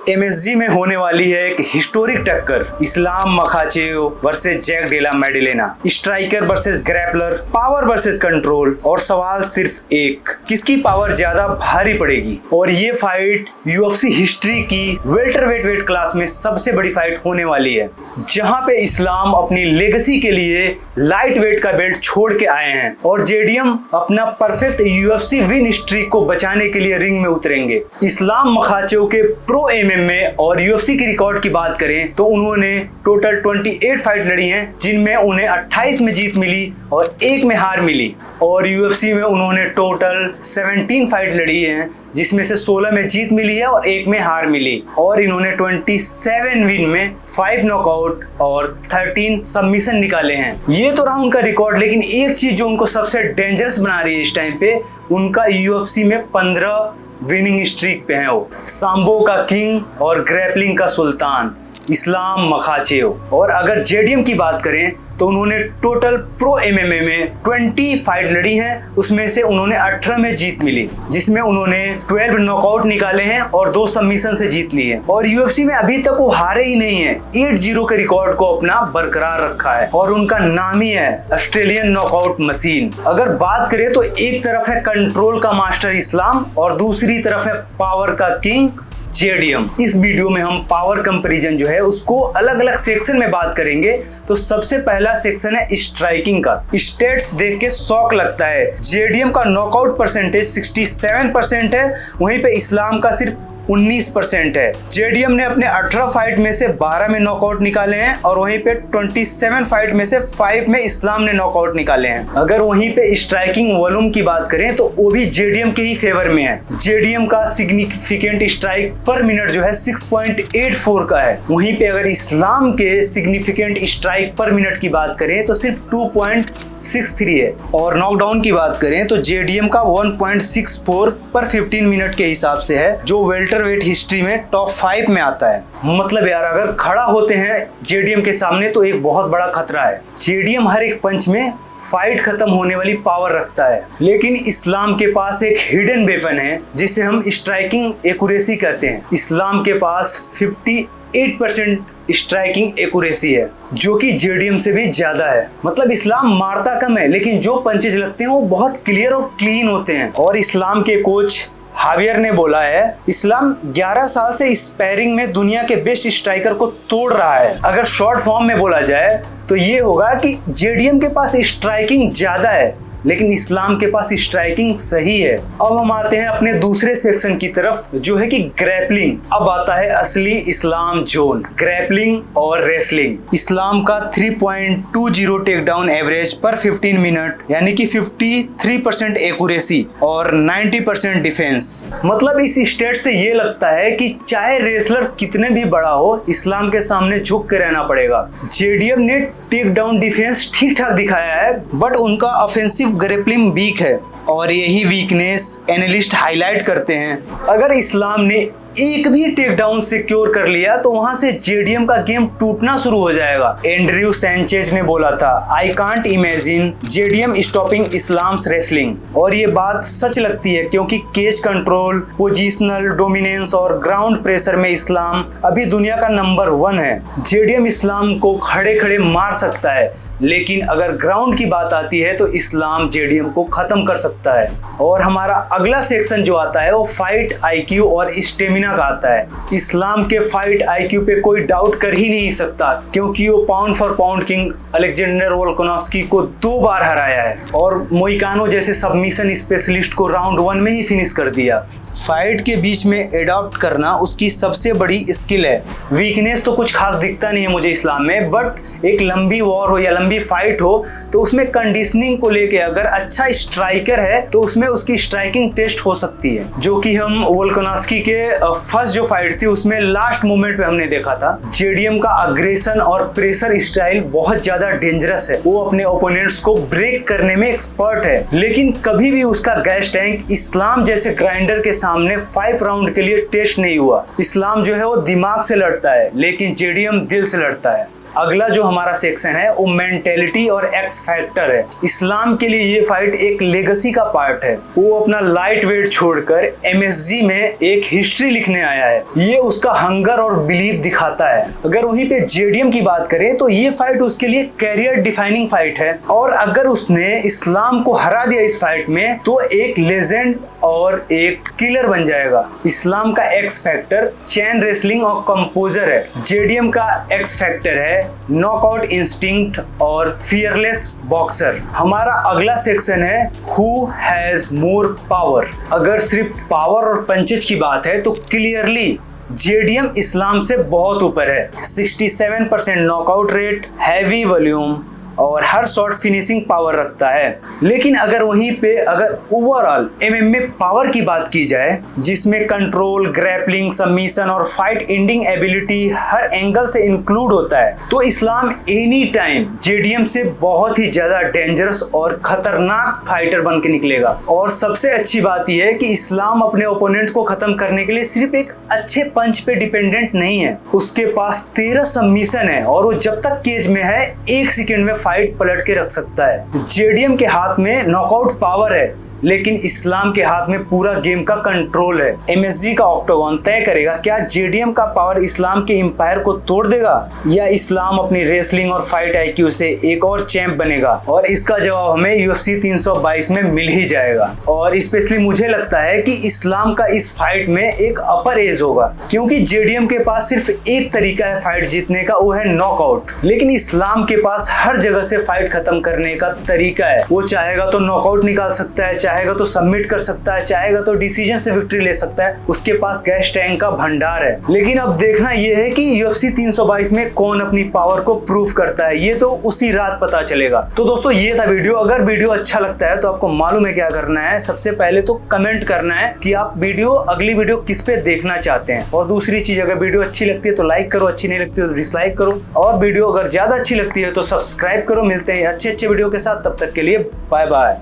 MSG में होने वाली है एक हिस्टोरिक टक्कर, Islam Makhachev versus Jack Della Maddalena, striker versus grappler, power versus control. और सवाल सिर्फ एक, किसकी पावर ज्यादा भारी पड़ेगी। और ये फाइट यूएफसी हिस्ट्री की वेल्टरवेट क्लास में सबसे बड़ी फाइट होने वाली है, जहां पे इस्लाम अपनी लेगेसी के लिए लाइट वेट का बेल्ट छोड़ के आए हैं और जेडीएम अपना परफेक्ट यूएफसी विन स्ट्रीक को बचाने के लिए रिंग में उतरेंगे। इस्लाम मखाचेव के प्रो एमएम में और यूएफसी की रिकॉर्ड की बात करें तो उन्होंने टोटल 28 फाइट लड़ी हैं, जिनमें उन्हें 28 में जीत मिली और 1 में हार मिली। और यूएफसी में उन्होंने टोटल 17 फाइट लड़ी हैं, जिसमें से 16 में जीत मिली है और 1 में हार मिली। और इन्होंने 27 विन में 5 नॉकआउट और 13 सबमिशन निकाले हैं। ये तो रहा उनका रिकॉर्ड, लेकिन एक चीज जो उनको सबसे डेंजरस बना रही है इस टाइम पे, उनका यूएफसी में 15 विनिंग स्ट्रीक पे है वो। सांबो का किंग और ग्रैपलिंग का सुल्तान इस्लाम मखाचेव। और अगर जेडीएम की बात करें तो उन्होंने टोटल प्रो एमएमए में 20 फाइट लड़ी हैं, उसमें से उन्होंने 18 में जीत मिली, जिसमें उन्होंने 12 नॉकआउट निकाले हैं और 2 सबमिशन से जीत ली है। और यूएफसी में अभी तक वो हारे ही नहीं है, 8-0 के रिकॉर्ड को अपना बरकरार रखा है और उनका नाम ही है ऑस्ट्रेलियन नॉकआउट मशीन। अगर बात करें तो एक तरफ है कंट्रोल का मास्टर इस्लाम और दूसरी तरफ है पावर का किंग जेडीएम। इस वीडियो में हम पावर कंपैरिजन जो है उसको अलग अलग सेक्शन में बात करेंगे। तो सबसे पहला सेक्शन है स्ट्राइकिंग का। स्टेट्स देख के शौक लगता है, जेडीएम का नॉकआउट परसेंटेज 67% है, वहीं पे इस्लाम का सिर्फ 19% है। जेडीएम ने अपने 18 फाइट में से 12 में नॉकआउट निकाले हैं और वहीं पे 27 फाइट में से 5 में इस्लाम ने नॉकआउट निकाले हैं। अगर वहीं पे स्ट्राइकिंग वॉल्यूम की बात करें तो वो भी जेडीएम के ही फेवर में है। जेडीएम का सिग्निफिकेंट स्ट्राइक पर मिनट जो है 6.84 का है, वहीं पे अगर इस्लाम के सिग्निफिकेंट स्ट्राइक पर मिनट की बात करें तो सिर्फ 2.63 है। और नॉकडाउन की बात करें तो जेडीएम का 1.64 पर 15 मिनट के हिसाब से है, जो वेल्टरवेट हिस्ट्री में टॉप 5 में आता है। मतलब यार, अगर खड़ा होते हैं जेडीएम के सामने तो एक बहुत बड़ा खतरा है। जेडीएम हर एक पंच में फाइट खत्म होने वाली पावर रखता है, लेकिन इस्लाम के पास एक हिडन वेपन है जिसे हम स्ट्राइकिंग एक्यूरेसी कहते हैं। इस्लाम के पास 58% स्ट्राइकिंग एक्यूरेसी है, जो कि जेडीएम से भी ज्यादा है। मतलब इस्लाम मारता कम है, लेकिन जो पंचेज लगते हैं वो बहुत क्लियर और क्लीन होते हैं। और इस्लाम के कोच हावियर ने बोला है, इस्लाम 11 साल से स्पैरिंग में दुनिया के बेस्ट स्ट्राइकर को तोड़ रहा है। अगर शॉर्ट फॉर्म में बोला जाए तो ये होगा कि जेडीएम के पास स्ट्राइकिंग ज्यादा है, लेकिन इस्लाम के पास स्ट्राइकिंग सही है। अब हम आते हैं अपने दूसरे सेक्शन की तरफ, जो है कि ग्रैपलिंग। अब आता है असली इस्लाम जोन, ग्रैपलिंग और रेसलिंग। इस्लाम का 3.20 टेक डाउन एवरेज पर 15 मिनट, यानी कि 53% एक्यूरेसी और 90% डिफेंस। मतलब इस स्टेट से ये लगता है कि चाहे रेसलर कितने भी बड़ा हो, इस्लाम के सामने झुक के रहना पड़ेगा। जेडीएम ने टेक डाउन डिफेंस ठीक ठाक दिखाया है, बट उनका ऑफेंसिव ग्रैपलिंग वीक है और यही वीकनेस एनालिस्ट हाईलाइट करते हैं। अगर इस्लाम ने एक भी टेक डाउन सिक्योर कर लिया तो वहां से जेडीएम का गेम टूटना शुरू हो जाएगा। एंड्रयू सैंचेज ने बोला था, I can't imagine JDM stopping Islam's wrestling. और ये बात सच लगती है, क्योंकि केज कंट्रोल, पोजिशनल डोमिनेंस और ग्राउंड प्रेशर में इस्लाम अभी दुनिया का नंबर 1 है। जेडीएम इस्लाम को खड़े खड़े मार सकता है, लेकिन अगर ग्राउंड की बात आती है तो इस्लाम जेडीएम को खत्म कर सकता है। और हमारा अगला सेक्शन जो आता है वो फाइट आईक्यू और स्टेमिना का आता है। इस्लाम के फाइट आईक्यू पे कोई डाउट कर ही नहीं सकता, क्योंकि वो pound for pound king Alexander Volkanovski को 2 बार हराया है और मोइकानो जैसे सबमिशन स्पेशलिस्ट को राउंड 1 में ही फिनिश कर दिया। फाइट के बीच में एडॉप्ट करना उसकी सबसे बड़ी स्किल है। वीकनेस तो कुछ खास दिखता नहीं है मुझे इस्लाम में, बट एक लंबी वॉर हो या लंबी फाइट हो तो उसमें कंडीशनिंग को लेके अगर अच्छा स्ट्राइकर है तो उसमें उसकी स्ट्राइकिंग टेस्ट हो सकती है, जो कि हम वोल्कानोव्स्की के फर्स्ट जो फाइट थी उसमें लास्ट मोमेंट पे हमने देखा था। जेडीएम का अग्रेशन और प्रेशर स्टाइल बहुत ज्यादा डेंजरस है, वो अपने ओपोनेंट्स को ब्रेक करने में एक्सपर्ट है, लेकिन कभी भी उसका गैस टैंक इस्लाम जैसे ग्राइंडर के सामने 5 राउंड के लिए टेस्ट नहीं हुआ। इस्लाम जो है वो दिमाग से लड़ता है, लेकिन जेडीएम दिल से लड़ता है। अगला जो हमारा सेक्शन है वो मेंटेलिटी और एक्स फैक्टर है। इस्लाम के लिए ये फाइट एक लेगेसी का पार्ट है। वो अपना लाइट वेट छोड़कर MSG में एक हिस्ट्री लिखने आया है। ये उसका हंगर और बिलीव दिखाता है। अगर वहीं पे JDM की बात करें तो ये फाइट उसके लिए कैरियर डिफाइनिंग फाइट है, और अगर उसने इस्लाम को हरा दिया इस फाइट में तो एक लेजेंड और एक किलर बन जाएगा। इस्लाम का एक्स फैक्टर चैन रेसलिंग और कंपोजर है। JDM का एक्स फैक्टर है नॉकआउट इंस्टिंक्ट और फियरलेस बॉक्सर। हमारा अगला सेक्शन है हु हैज मोर पावर। अगर सिर्फ पावर और पंचेज की बात है तो क्लियरली JDM इस्लाम से बहुत ऊपर है। 67% नॉकआउट रेट, हैवी वॉल्यूम और हर शॉट फिनिशिंग पावर रखता है। लेकिन अगर वहीं पे अगर ओवरऑल MMA पावर की बात की जाए, जिसमें कंट्रोल, ग्रैपलिंग, सबमिशन और फाइट एंडिंग एबिलिटी हर एंगल से इंक्लूड होता है, तो इस्लाम एनी टाइम JDM से बहुत ही ज्यादा डेंजरस और खतरनाक फाइटर बन के निकलेगा। और सबसे अच्छी बात यह है कि इस्लाम अपने ओपोनेंट को खत्म करने के लिए सिर्फ एक अच्छे पंच पे डिपेंडेंट नहीं है। उसके पास 13 सबमिशन है और वो जब तक केज में है 1 सेकेंड में फाइट पलट के रख सकता है। JDM के हाथ में नॉकआउट पावर है, लेकिन इस्लाम के हाथ में पूरा गेम का कंट्रोल है। MSG का ऑक्टागन तय करेगा क्या JDM का पावर इस्लाम के एम्पायर को तोड़ देगा या इस्लाम अपनी रेसलिंग और फाइट IQ से एक और चैंप बनेगा। और इसका जवाब हमें UFC 322 में मिल ही जाएगा। और स्पेशली मुझे लगता है कि इस्लाम का इस फाइट में एक अपर एज होगा, क्योंकि JDM के पास सिर्फ एक तरीका है फाइट जीतने का, वो है नॉकआउट। लेकिन इस्लाम के पास हर जगह से फाइट खत्म करने का तरीका है। वो चाहेगा तो नॉकआउट निकाल सकता है, चाहेगा तो सबमिट कर सकता है, चाहेगा तो डिसीजन से विक्ट्री ले सकता है। उसके पास गैस टैंक का भंडार है। लेकिन अब देखना यह है कि UFC 322 में कौन अपनी पावर को प्रूव करता है, ये तो उसी रात पता चलेगा। तो दोस्तों ये था वीडियो। अगर वीडियो अच्छा लगता है तो आपको मालूम है क्या करना है। सबसे पहले तो कमेंट करना है कि आप अगली वीडियो किस पे देखना चाहते हैं। और दूसरी चीज, अगर वीडियो अच्छी लगती है तो लाइक करो, अच्छी नहीं लगती है तो डिसलाइक करो। और वीडियो अगर ज्यादा अच्छी लगती है तो सब्सक्राइब करो। मिलते हैं अच्छे वीडियो के साथ, तब तक के लिए बाय बाय।